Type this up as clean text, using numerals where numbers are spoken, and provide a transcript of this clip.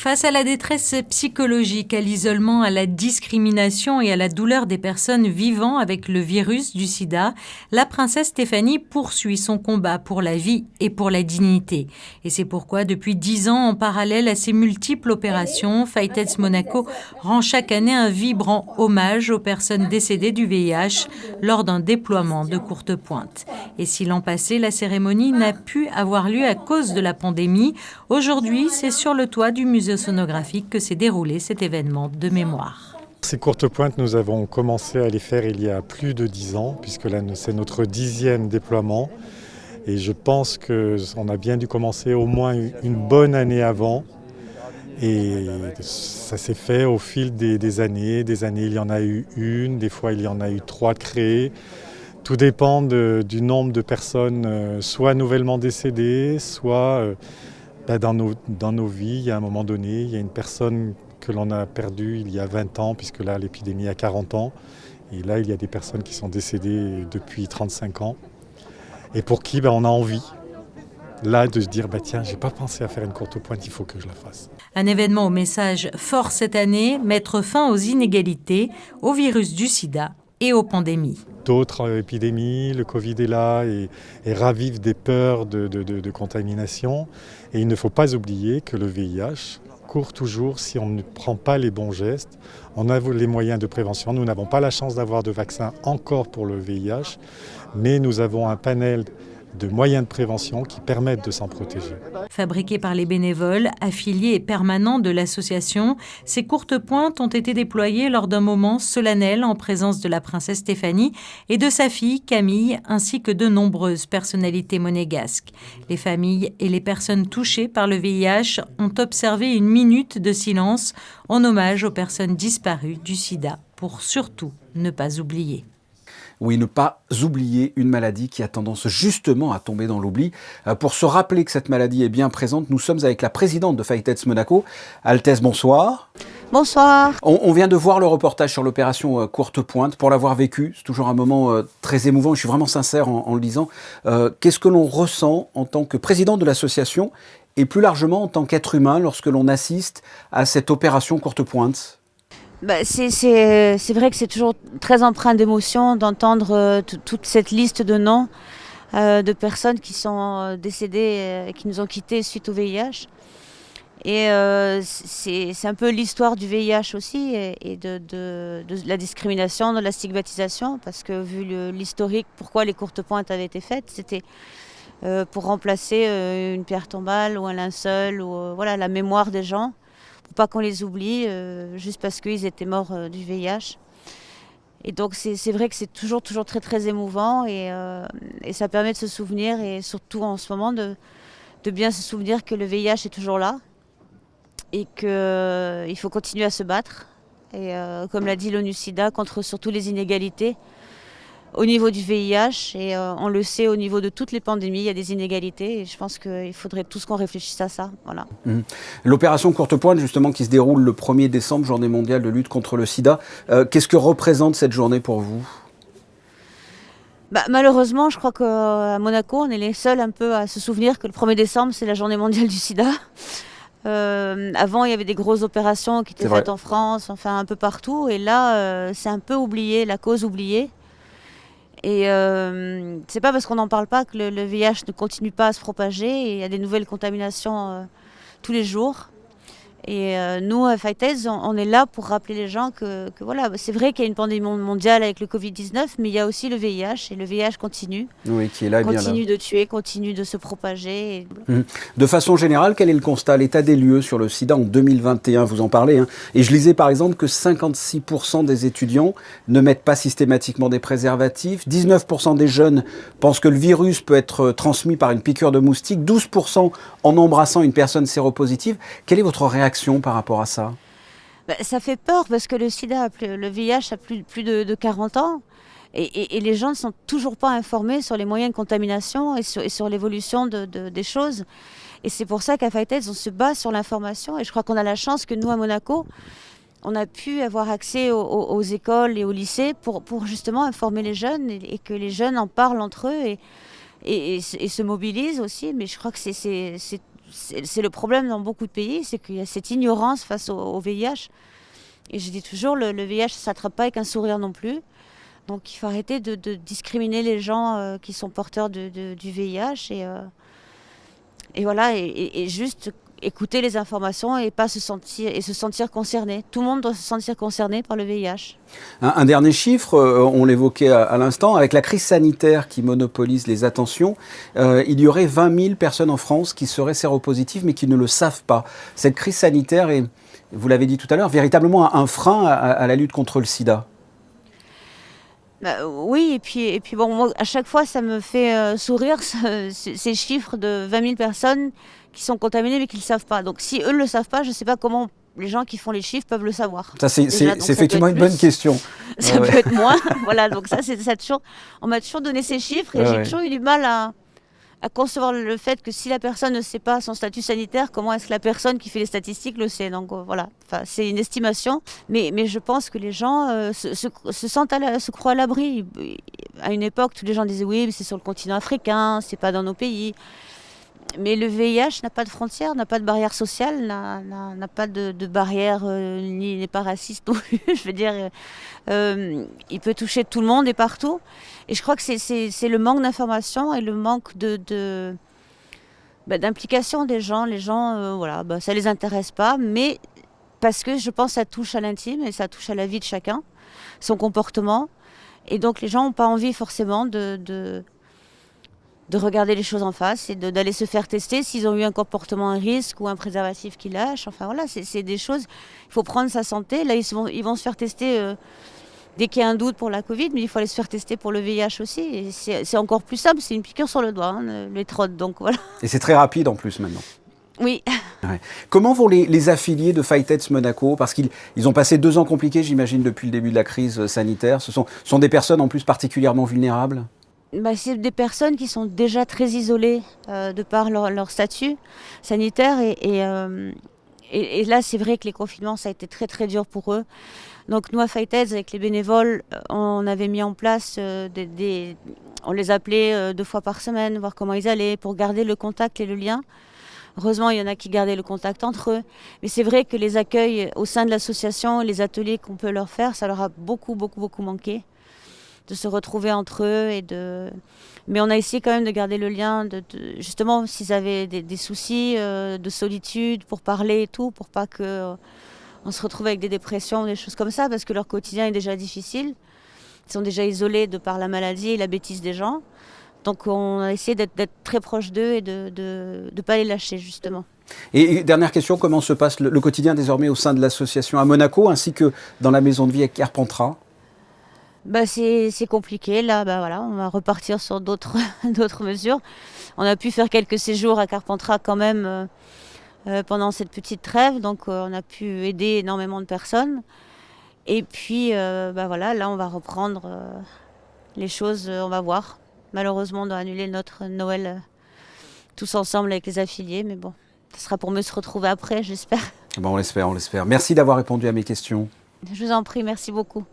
Face à la détresse psychologique, à l'isolement, à la discrimination et à la douleur des personnes vivant avec le virus du sida, la princesse Stéphanie poursuit son combat pour la vie et pour la dignité. Et c'est pourquoi, depuis 10 ans, en parallèle à ses multiples opérations, Fight-Aids Monaco rend chaque année un vibrant hommage aux personnes décédées du VIH lors d'un déploiement de courte pointe. Et si l'an passé, la cérémonie n'a pu avoir lieu à cause de la pandémie, aujourd'hui, c'est sur le toit du musée sonographique que s'est déroulé cet événement de mémoire. Ces courtes pointes, nous avons commencé à les faire il y a plus de 10 ans, puisque là c'est notre 10e déploiement. Et je pense qu'on a bien dû commencer au moins une bonne année avant. Et ça s'est fait au fil des années. Des années, il y en a eu une, des fois il y en a eu 3 créées. Tout dépend du nombre de personnes, soit nouvellement décédées, soit dans nos vies. Il y a un moment donné, il y a une personne que l'on a perdue il y a 20 ans, puisque là l'épidémie a 40 ans. Et là, il y a des personnes qui sont décédées depuis 35 ans. Et pour qui on a envie, là, de se dire, tiens, j'ai pas pensé à faire une courte pointe, il faut que je la fasse. Un événement au message fort cette année, mettre fin aux inégalités, au virus du sida et aux pandémies. D'autres épidémies, le Covid est là et ravive des peurs de contamination. Et il ne faut pas oublier que le VIH court toujours si on ne prend pas les bons gestes. On a les moyens de prévention. Nous n'avons pas la chance d'avoir de vaccin encore pour le VIH, mais nous avons un panel de moyens de prévention qui permettent de s'en protéger. Fabriqués par les bénévoles, affiliés et permanents de l'association, ces courtes pointes ont été déployées lors d'un moment solennel en présence de la princesse Stéphanie et de sa fille Camille, ainsi que de nombreuses personnalités monégasques. Les familles et les personnes touchées par le VIH ont observé une minute de silence en hommage aux personnes disparues du sida, pour surtout ne pas oublier. Oui, ne pas oublier une maladie qui a tendance justement à tomber dans l'oubli. Pour se rappeler que cette maladie est bien présente, nous sommes avec la présidente de Fight-Aids Monaco. Altesse, bonsoir. Bonsoir. On vient de voir le reportage sur l'opération Courte Pointe. Pour l'avoir vécu, c'est toujours un moment très émouvant. Je suis vraiment sincère en le disant. Qu'est-ce que l'on ressent en tant que président de l'association et plus largement en tant qu'être humain lorsque l'on assiste à cette opération Courte Pointe ? C'est vrai que c'est toujours très empreint d'émotion d'entendre toute cette liste de noms de personnes qui sont décédées et qui nous ont quittés suite au VIH. Et c'est un peu l'histoire du VIH aussi et de la discrimination, de la stigmatisation, parce que vu l'historique, pourquoi les courtes pointes avaient été faites, c'était pour remplacer une pierre tombale ou un linceul, ou la mémoire des gens. Pas qu'on les oublie, juste parce qu'ils étaient morts du VIH. Et donc c'est vrai que c'est toujours très très émouvant et ça permet de se souvenir, et surtout en ce moment de bien se souvenir que le VIH est toujours là et qu'il faut continuer à se battre. Et comme l'a dit l'ONU-SIDA, contre surtout les inégalités au niveau du VIH, et on le sait au niveau de toutes les pandémies, il y a des inégalités, et je pense qu'il faudrait tous qu'on réfléchisse à ça. Voilà. L'opération Courte Pointe, justement, qui se déroule le 1er décembre, journée mondiale de lutte contre le sida, qu'est-ce que représente cette journée pour vous ? Malheureusement, je crois qu'à Monaco, on est les seuls un peu à se souvenir que le 1er décembre, c'est la journée mondiale du sida. Avant, il y avait des grosses opérations qui étaient faites en France, enfin un peu partout, et là, c'est un peu oublié, la cause oubliée. Et c'est pas parce qu'on n'en parle pas que le VIH ne continue pas à se propager, et il y a des nouvelles contaminations tous les jours. Et nous, à Fight-Aids, on est là pour rappeler les gens que voilà, c'est vrai qu'il y a une pandémie mondiale avec le Covid-19, mais il y a aussi le VIH, et le VIH continue. Oui, qui est là, continue de tuer, continue de se propager. De façon générale, quel est le constat, l'état des lieux sur le sida en 2021 ? Vous en parlez, hein. Et je lisais par exemple que 56% des étudiants ne mettent pas systématiquement des préservatifs, 19% des jeunes pensent que le virus peut être transmis par une piqûre de moustique, 12% en embrassant une personne séropositive. Quelle est votre réaction par rapport à ça ? Ça fait peur parce que le VIH a plus de 40 ans et les gens ne sont toujours pas informés sur les moyens de contamination et sur l'évolution des choses. Et c'est pour ça qu'à Fight-Aids, on se base sur l'information, et je crois qu'on a la chance que nous, à Monaco, on a pu avoir accès aux écoles et aux lycées pour justement informer les jeunes et que les jeunes en parlent entre eux et se mobilisent aussi. Mais je crois que c'est le problème dans beaucoup de pays, c'est qu'il y a cette ignorance face au VIH. Et je dis toujours, le VIH ne s'attrape pas avec un sourire non plus. Donc il faut arrêter de discriminer les gens qui sont porteurs du VIH et voilà, et juste écouter les informations et se sentir concerné. Tout le monde doit se sentir concerné par le VIH. Un dernier chiffre, on l'évoquait à l'instant, avec la crise sanitaire qui monopolise les attentions, il y aurait 20 000 personnes en France qui seraient séropositives mais qui ne le savent pas. Cette crise sanitaire est, vous l'avez dit tout à l'heure, véritablement un frein à la lutte contre le sida. Oui, et puis bon, moi, à chaque fois, ça me fait sourire ces chiffres de 20 000 personnes qui sont contaminées mais qui ne le savent pas. Donc si eux ne le savent pas, je ne sais pas comment les gens qui font les chiffres peuvent le savoir. Ça, c'est effectivement une bonne question. Ça peut être moins. Voilà, donc on m'a toujours donné ces chiffres et j'ai toujours eu du mal à concevoir le fait que si la personne ne sait pas son statut sanitaire, comment est-ce que la personne qui fait les statistiques le sait? Donc voilà, enfin, c'est une estimation, mais je pense que les gens se croient à l'abri. À une époque, tous les gens disaient oui, mais c'est sur le continent africain, c'est pas dans nos pays. Mais le VIH n'a pas de frontières, n'a pas de barrière sociale, n'a pas de barrière, n'est pas raciste non plus. Je veux dire, il peut toucher tout le monde et partout. Et je crois que c'est le manque d'information et le manque d'implication des gens. Les gens, voilà, ça les intéresse pas, mais parce que je pense que ça touche à l'intime et ça touche à la vie de chacun, son comportement. Et donc les gens n'ont pas envie forcément de regarder les choses en face et d'aller se faire tester s'ils ont eu un comportement à risque ou un préservatif qui lâche. Enfin voilà, c'est des choses, il faut prendre sa santé. Là, ils vont se faire tester dès qu'il y a un doute pour la Covid, mais il faut aller se faire tester pour le VIH aussi. Et c'est encore plus simple, c'est une piqûre sur le doigt, hein, l'électrode, donc voilà. Et c'est très rapide en plus maintenant. Oui. Ouais. Comment vont les affiliés de Phyteds Monaco? Parce qu'ils ont passé 2 ans compliqués, j'imagine, depuis le début de la crise sanitaire. Ce sont des personnes en plus particulièrement vulnérables? C'est des personnes qui sont déjà très isolées de par leur statut sanitaire et là c'est vrai que les confinements ça a été très très dur pour eux. Donc nous à Phyteds avec les bénévoles on avait mis en place on les appelait 2 fois par semaine, voir comment ils allaient pour garder le contact et le lien. Heureusement, il y en a qui gardaient le contact entre eux. Mais c'est vrai que les accueils au sein de l'association, les ateliers qu'on peut leur faire, ça leur a beaucoup manqué. De se retrouver entre eux mais on a essayé quand même de garder le lien justement s'ils avaient des soucis de solitude pour parler et tout pour pas que on se retrouve avec des dépressions ou des choses comme ça parce que leur quotidien est déjà difficile, ils sont déjà isolés de par la maladie et la bêtise des gens, donc on a essayé d'être très proche d'eux et de pas les lâcher justement. Et dernière question, comment se passe le quotidien désormais au sein de l'association à Monaco ainsi que dans la maison de vie à Carpentras? C'est compliqué, là, voilà, on va repartir sur d'autres mesures. On a pu faire quelques séjours à Carpentras quand même pendant cette petite trêve, donc on a pu aider énormément de personnes. Et puis, voilà, là on va reprendre les choses, on va voir. Malheureusement, on doit annuler notre Noël tous ensemble avec les affiliés, mais bon, ce sera pour mieux se retrouver après, j'espère. On l'espère. Merci d'avoir répondu à mes questions. Je vous en prie, merci beaucoup.